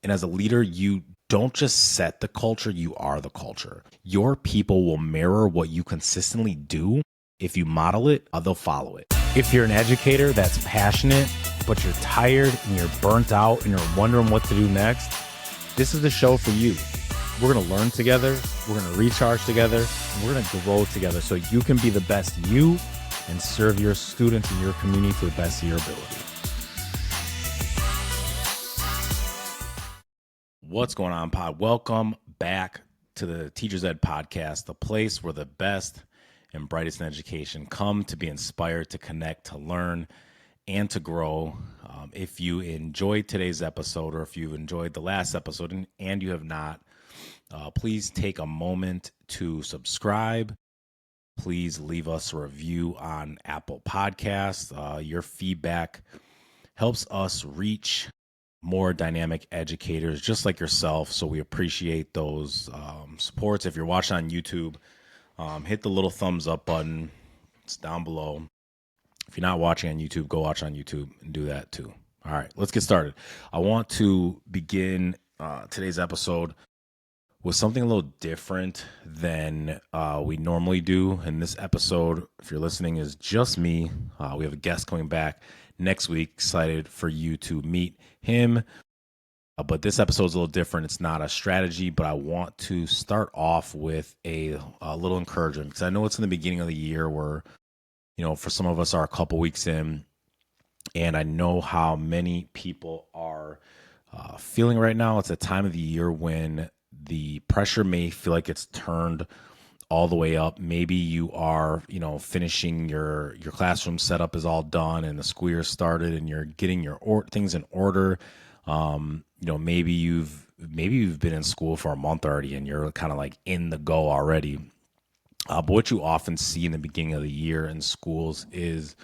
And as a leader, you don't just set the culture, you are the culture. Your people will mirror what you consistently do. If you model it, they'll follow it. If you're an educator that's passionate, but you're tired and you're burnt out and you're wondering what to do next, this is the show for you. We're going to learn together, we're going to recharge together, and we're going to grow together so you can be the best you and serve your students and your community to the best of your ability. What's going on, pod? Welcome back to the Teachers Ed Podcast, the place where the best and brightest in education come to be inspired, to connect, to learn, and to grow. If you enjoyed today's episode, or if you've enjoyed the last episode and you have not, please take a moment to subscribe. Please leave us a review on Apple Podcasts. Your feedback helps us reach more dynamic educators just like yourself. So we appreciate those supports. If you're watching on YouTube, hit the little thumbs up button. It's down below. If you're not watching on YouTube, go watch on YouTube and do that too. All right, let's get started. I want to begin today's episode with something a little different than we normally do. And this episode, if you're listening, is just me. We have a guest coming back next week. Excited for you to meet him. But this episode is a little different. It's not a strategy, but I want to start off with a little encouragement, because I know it's in the beginning of the year where, for some of us are a couple weeks in, and I know how many people are feeling right now. It's a time of the year when the pressure may feel like it's turned all the way up. Maybe you are, finishing your classroom setup is all done and the school year started and you're getting your things in order. Maybe you've been in school for a month already and you're kind of like in the go already. But what you often see in the beginning of the year in schools is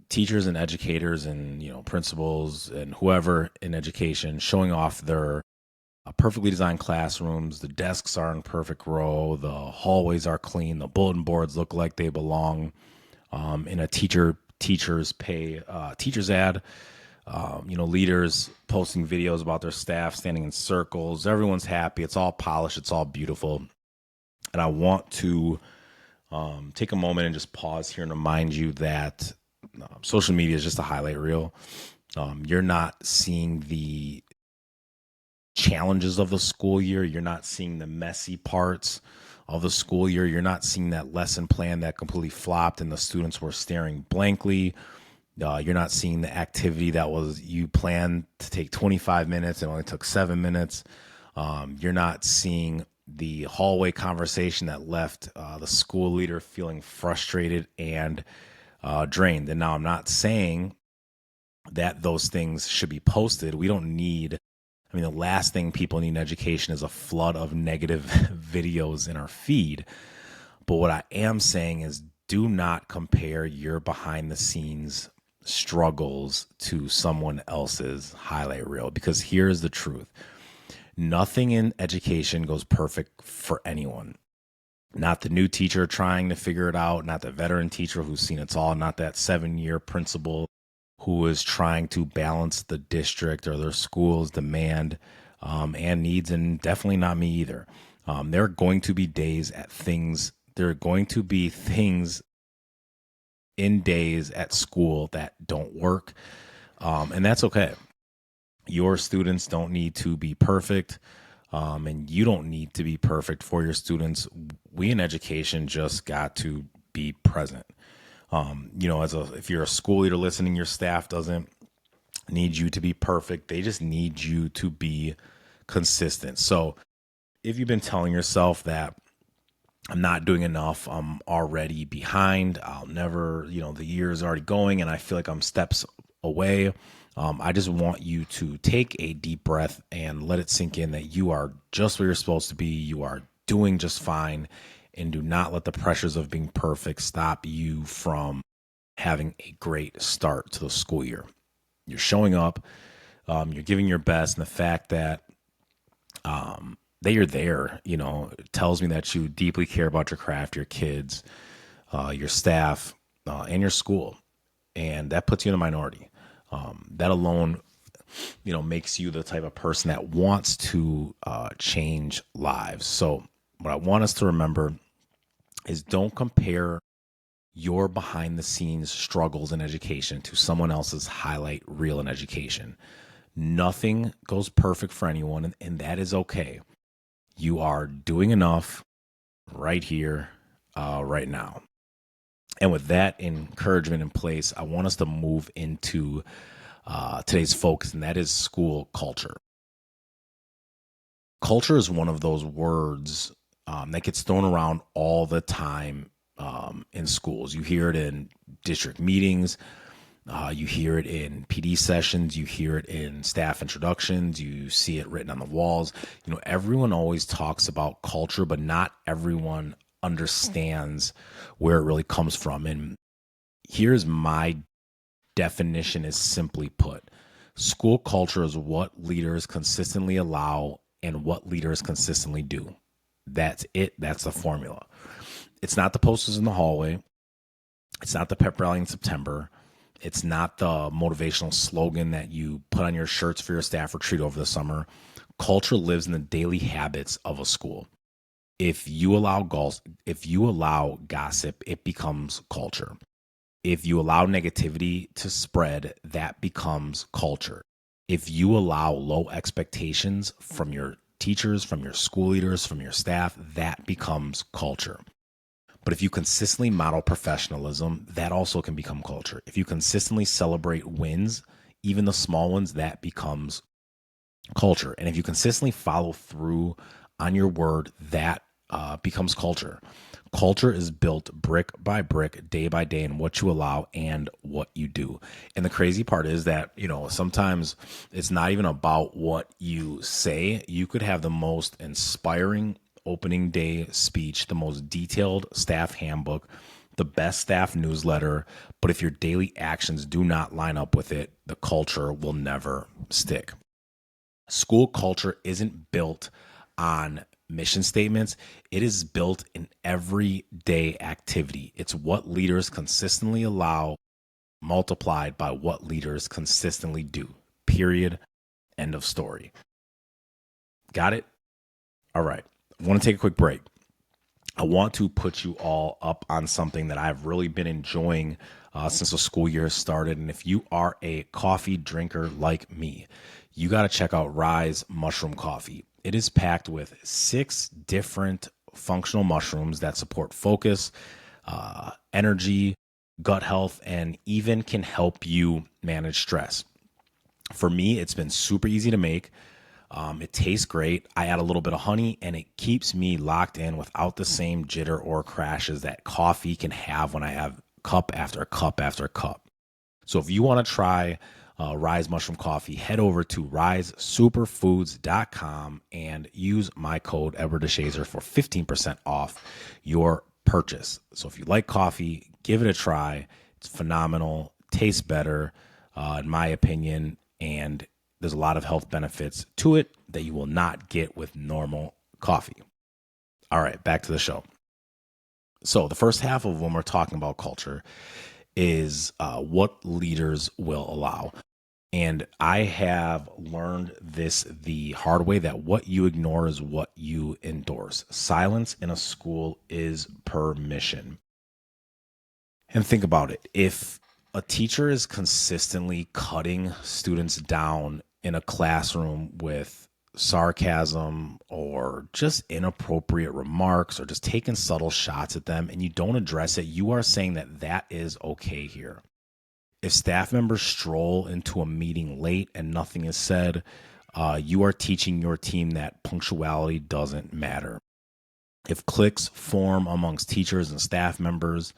teachers and educators and, principals and whoever in education showing off their perfectly designed classrooms. The desks are in perfect row. The hallways are clean. The bulletin boards look like they belong in a teacher's ad. Leaders posting videos about their staff standing in circles. Everyone's happy. It's all polished. It's all beautiful. And I want to take a moment and just pause here and remind you that social media is just a highlight reel. You're not seeing the challenges of the school year. You're not seeing the messy parts of the school year. You're not seeing that lesson plan that completely flopped and the students were staring blankly. You're not seeing the activity that was you planned to take 25 minutes and only took 7 minutes. You're not seeing the hallway conversation that left the school leader feeling frustrated and drained. And now I'm not saying that those things should be posted. We don't need, the last thing people need in education is a flood of negative videos in our feed. But what I am saying is, do not compare your behind the scenes struggles to someone else's highlight reel, because here's the truth. Nothing in education goes perfect for anyone. Not the new teacher trying to figure it out, not the veteran teacher who's seen it all, not that 7-year principal who is trying to balance the district or their school's demand and needs, and definitely not me either. There are going to be days at things. There are going to be things in days at school that don't work, and that's okay. Your students don't need to be perfect, and you don't need to be perfect for your students. We in education just got to be present. If you're a school leader listening, your staff doesn't need you to be perfect. They just need you to be consistent. So if you've been telling yourself that I'm not doing enough, I'm already behind, I'll never, the year is already going and I feel like I'm steps away, I just want you to take a deep breath and let it sink in that you are just where you're supposed to be. You are doing just fine. And do not let the pressures of being perfect stop you from having a great start to the school year. You're showing up, you're giving your best, and the fact that you're there, it tells me that you deeply care about your craft, your kids, your staff, and your school. And that puts you in a minority. That alone makes you the type of person that wants to change lives. So what I want us to remember is don't compare your behind the scenes struggles in education to someone else's highlight reel in education. Nothing goes perfect for anyone, and that is okay. You are doing enough right here, right now. And with that encouragement in place, I want us to move into today's focus, and that is school culture. Culture is one of those words that gets thrown around all the time in schools. You hear it in district meetings, you hear it in PD sessions, you hear it in staff introductions, you see it written on the walls. Everyone always talks about culture, but not everyone understands where it really comes from. And here's my definition, is simply put: school culture is what leaders consistently allow and what leaders consistently do. That's it. That's the formula. It's not the posters in the hallway. It's not the pep rally in September. It's not the motivational slogan that you put on your shirts for your staff retreat over the summer. Culture lives in the daily habits of a school. If you allow gossip, it becomes culture. If you allow negativity to spread, that becomes culture. If you allow low expectations from your teachers, from your school leaders, from your staff, that becomes culture. But if you consistently model professionalism, that also can become culture. If you consistently celebrate wins, even the small ones, that becomes culture. And if you consistently follow through on your word, that becomes culture. Culture is built brick by brick, day by day, in what you allow and what you do. And the crazy part is that, sometimes it's not even about what you say. You could have the most inspiring opening day speech, the most detailed staff handbook, the best staff newsletter, but if your daily actions do not line up with it, the culture will never stick. School culture isn't built on mission statements. It is built in everyday activity. It's what leaders consistently allow multiplied by what leaders consistently do. Period. End of story. Got it? All right. I want to take a quick break. I want to put you all up on something that I've really been enjoying since the school year started. And if you are a coffee drinker like me, you got to check out Rise Mushroom Coffee. It is packed with 6 different functional mushrooms that support focus, energy, gut health, and even can help you manage stress. For me, it's been super easy to make. It tastes great. I add a little bit of honey and it keeps me locked in without the same jitter or crashes that coffee can have when I have cup after cup after cup. So if you want to try Rise Mushroom Coffee, head over to risesuperfoods.com and use my code DeShazer for 15% off your purchase. So if you like coffee, give it a try. It's phenomenal. Tastes better, in my opinion, and there's a lot of health benefits to it that you will not get with normal coffee. All right, back to the show. So the first half of when we're talking about culture is what leaders will allow. And I have learned this the hard way, that what you ignore is what you endorse. Silence in a school is permission. And think about it. If a teacher is consistently cutting students down in a classroom with sarcasm or just inappropriate remarks or just taking subtle shots at them and you don't address it, you are saying that that is okay here. If staff members stroll into a meeting late and nothing is said, you are teaching your team that punctuality doesn't matter. If cliques form amongst teachers and staff members,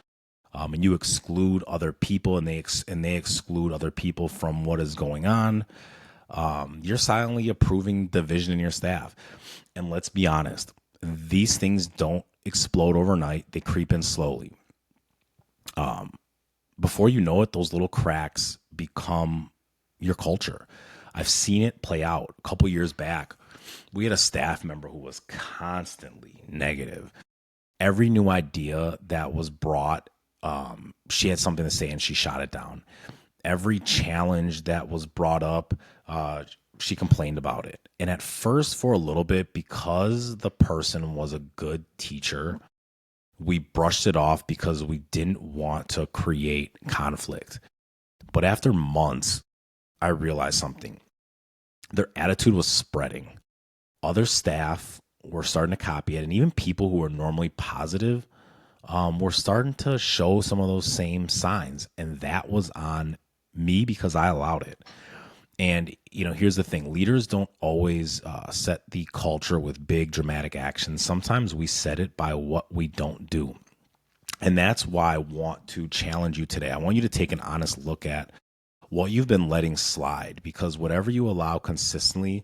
and you exclude other people and they exclude other people from what is going on, you're silently approving division in your staff. And let's be honest, these things don't explode overnight. They creep in slowly. Before you know it, those little cracks become your culture. I've seen it play out. A couple years back, we had a staff member who was constantly negative. Every new idea that was brought, she had something to say and she shot it down. Every challenge that was brought up, she complained about it. And at first, for a little bit, because the person was a good teacher, we brushed it off because we didn't want to create conflict. But after months, I realized something. Their attitude was spreading. Other staff were starting to copy it, and even people who were normally positive were starting to show some of those same signs. And that was on me because I allowed it. And, here's the thing. Leaders don't always set the culture with big dramatic actions. Sometimes we set it by what we don't do. And that's why I want to challenge you today. I want you to take an honest look at what you've been letting slide, because whatever you allow consistently,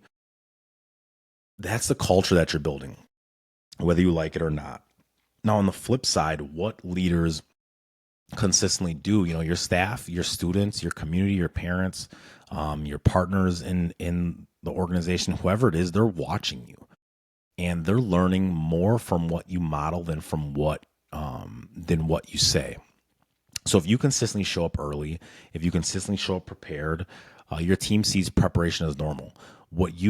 that's the culture that you're building, whether you like it or not. Now, on the flip side, what leaders consistently do, your staff, your students, your community, your parents, your partners in the organization, whoever it is, they're watching you, and they're learning more from what you model than what you say. So if you consistently show up early, if you consistently show up prepared, your team sees preparation as normal. If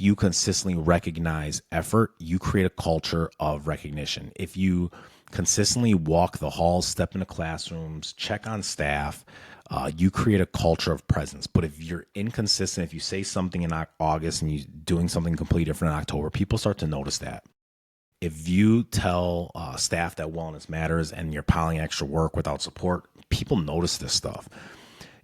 you consistently recognize effort, you create a culture of recognition. If you consistently walk the halls, step into classrooms, check on staff, you create a culture of presence. But if you're inconsistent, if you say something in August and you're doing something completely different in October, people start to notice that. If you tell staff that wellness matters and you're piling extra work without support, people notice this stuff.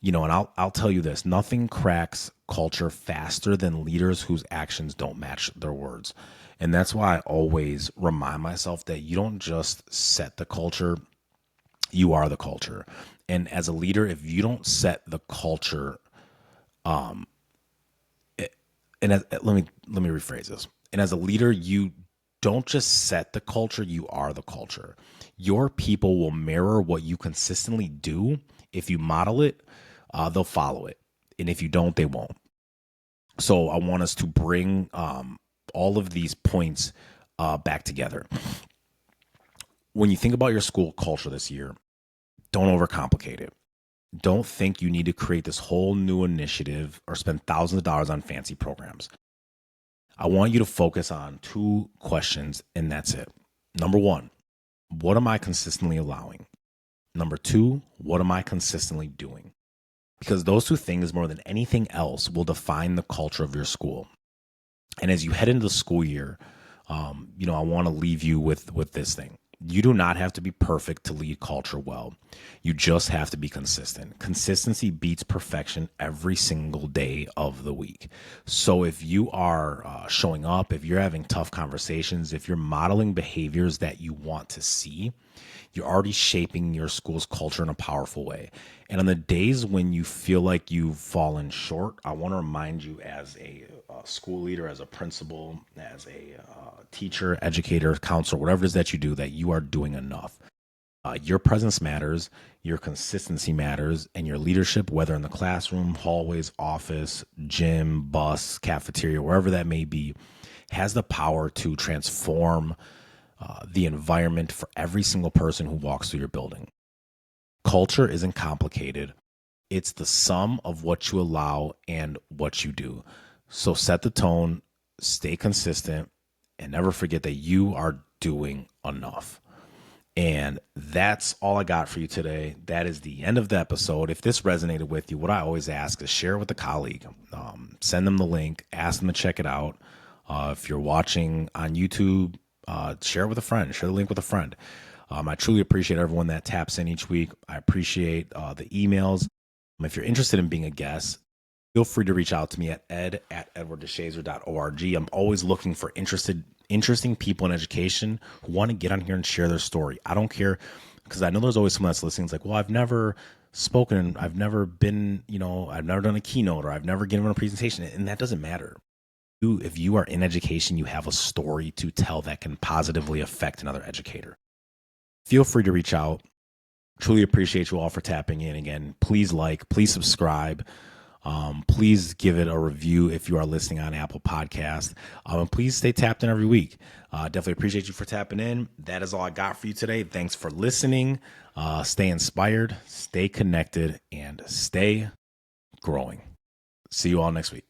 And I'll tell you this, nothing cracks culture faster than leaders whose actions don't match their words. And that's why I always remind myself that you don't just set the culture, you are the culture. And as a leader, if you don't set the culture, let me rephrase this. And as a leader, you don't just set the culture, you are the culture. Your people will mirror what you consistently do. If you model it, they'll follow it. And if you don't, they won't. So I want us to bring all of these points back together. When you think about your school culture this year, don't overcomplicate it. Don't think you need to create this whole new initiative or spend thousands of dollars on fancy programs. I want you to focus on two questions, and that's it. Number one, what am I consistently allowing? Number two, what am I consistently doing? Because those two things, more than anything else, will define the culture of your school. And as you head into the school year, I want to leave you with this thing. You do not have to be perfect to lead culture well. You just have to be consistent. Consistency beats perfection every single day of the week. So if you are showing up, if you're having tough conversations, if you're modeling behaviors that you want to see, you're already shaping your school's culture in a powerful way. And on the days when you feel like you've fallen short, I want to remind you as a school leader, as a principal, as a teacher, educator, counselor, whatever it is that you do, that you are doing enough. Your presence matters, your consistency matters, and your leadership, whether in the classroom, hallways, office, gym, bus, cafeteria, wherever that may be, has the power to transform the environment for every single person who walks through your building. Culture isn't complicated. It's the sum of what you allow and what you do. So set the tone, stay consistent, and never forget that you are doing enough. And that's all I got for you today. That is the end of the episode. If this resonated with you, what I always ask is share it with a colleague. Send them the link, ask them to check it out. If you're watching on YouTube, share it with a friend, share the link with a friend. I truly appreciate everyone that taps in each week. I appreciate the emails. If you're interested in being a guest, feel free to reach out to me at ed@edwarddeshazer.org. I'm always looking for interesting people in education who want to get on here and share their story. I don't care, because I know there's always someone that's listening. It's like, well, I've never spoken, I've never been, I've never done a keynote, or I've never given a presentation, and that doesn't matter. If you are in education, you have a story to tell that can positively affect another educator. Feel free to reach out. Truly appreciate you all for tapping in. Again, please like, please subscribe. Please give it a review if you are listening on Apple Podcast. And please stay tapped in every week. Definitely appreciate you for tapping in. That is all I got for you today. Thanks for listening. Stay inspired, stay connected, and stay growing. See you all next week.